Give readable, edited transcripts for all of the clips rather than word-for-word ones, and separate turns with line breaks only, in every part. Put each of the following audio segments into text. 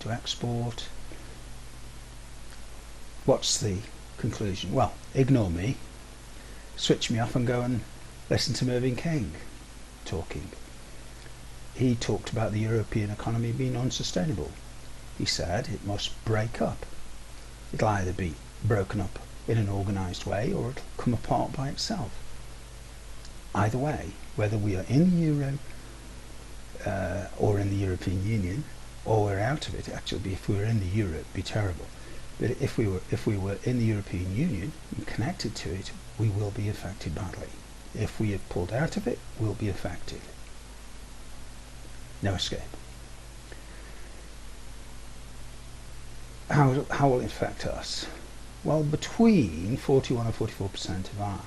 to export. What's the conclusion? Well, ignore me, switch me off and go and listen to Mervyn King talking. He talked about the European economy being unsustainable. He said it must break up. It'll either be broken up in an organised way or it'll come apart by itself. Either way, whether we are in the Euro or in the European Union, or we're out of it. Actually, if we were in the Euro, it'd be terrible. But if we were in the European Union and connected to it, we will be affected badly. If we have pulled out of it, we'll be affected. No escape. How will it affect us? Well, between 41 and 44% of our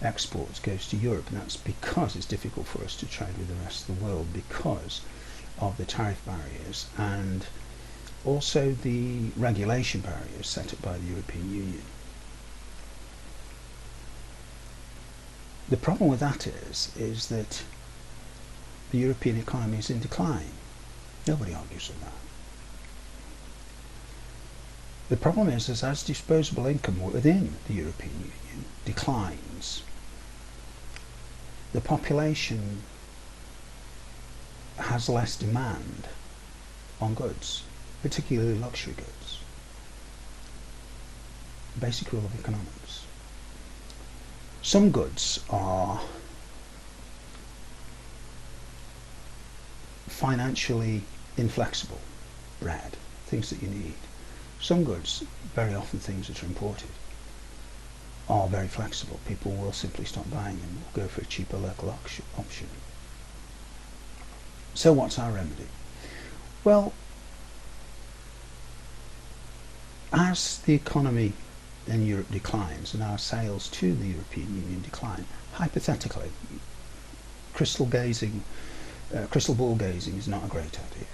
exports goes to Europe, and that's because it's difficult for us to trade with the rest of the world because of the tariff barriers and also the regulation barriers set up by the European Union. The problem with that is that the European economy is in decline. Nobody argues with that. The problem is as disposable income within the European Union declines, the population has less demand on goods, particularly luxury goods. Basic rule of economics. Some goods are financially inflexible, bread, things that you need. Some goods, very often things that are imported, are very flexible. People will simply stop buying them, will go for a cheaper local option. So what's our remedy? Well, as the economy in Europe declines and our sales to the European Union decline, hypothetically, crystal ball gazing is not a great idea.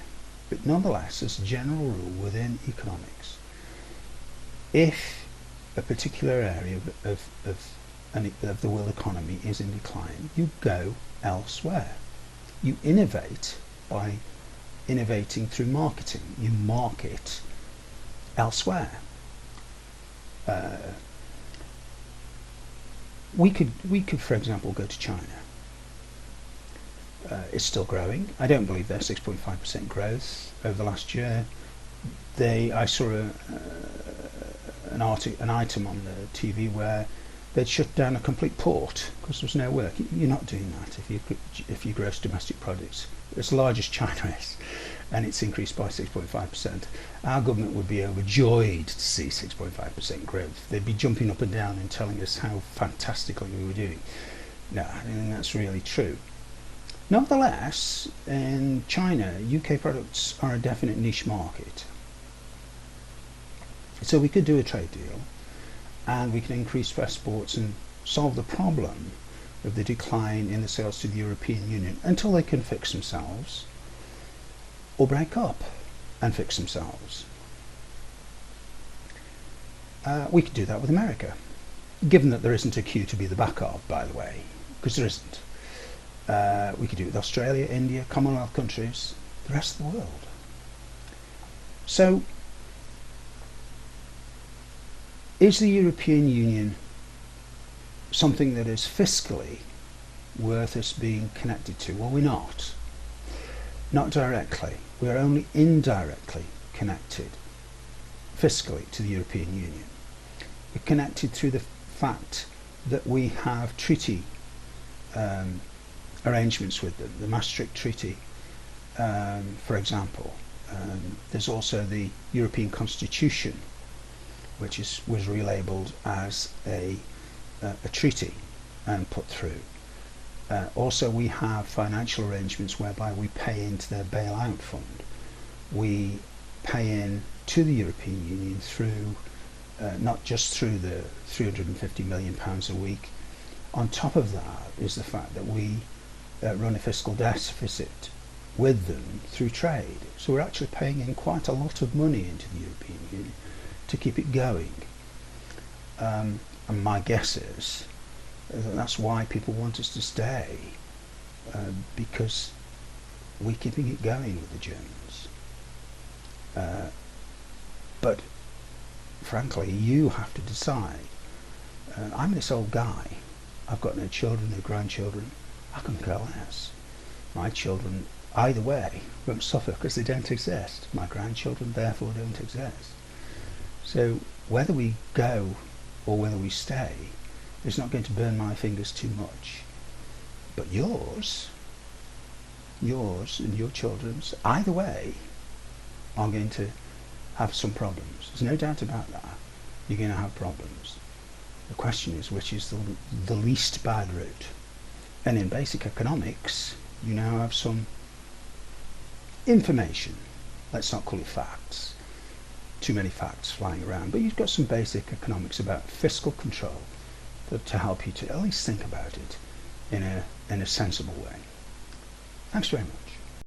But nonetheless, as a general rule within economics, if a particular area of the world economy is in decline, you go elsewhere. You innovate by innovating through marketing. You market elsewhere. We could, for example, go to China. It's still growing. I don't believe they're 6.5% growth over the last year. I saw an item on the TV where they'd shut down a complete port because there was no work. You're not doing that if you gross domestic products as large as China is, and it's increased by 6.5%. Our government would be overjoyed to see 6.5% growth. They'd be jumping up and down and telling us how fantastically we were doing. No, I don't think that's really true. Nevertheless, in China, UK products are a definite niche market. So we could do a trade deal and we can increase exports and solve the problem of the decline in the sales to the European Union until they can fix themselves or break up and fix themselves. We could do that with America, given that there isn't a queue to be the back of, by the way, because there isn't. We could do it with Australia, India, Commonwealth countries, the rest of the world. So, is the European Union something that is fiscally worth us being connected to? Well, we're not. Not directly. We are only indirectly connected fiscally to the European Union. We're connected through the fact that we have treaty arrangements with them. The Maastricht Treaty, for example. There's also the European Constitution, which was relabeled as a treaty and put through. Also, we have financial arrangements whereby we pay into their bailout fund. We pay in to the European Union through, not just through the £350 million a week. On top of that is the fact that we run a fiscal deficit with them through trade. So we're actually paying in quite a lot of money into the European Union to keep it going. And my guess is that that's why people want us to stay, because we're keeping it going with the Germans. But frankly, you have to decide. I'm this old guy. I've got no children, no grandchildren. I couldn't care less. My children, either way, won't suffer because they don't exist. My grandchildren, therefore, don't exist. So whether we go or whether we stay is not going to burn my fingers too much. But yours and your children's, either way, are going to have some problems. There's no doubt about that. You're going to have problems. The question is, which is the least bad route? And in basic economics, you now have some information. Let's not call it facts. Too many facts flying around. But you've got some basic economics about fiscal control to help you to at least think about it in a sensible way. Thanks very much.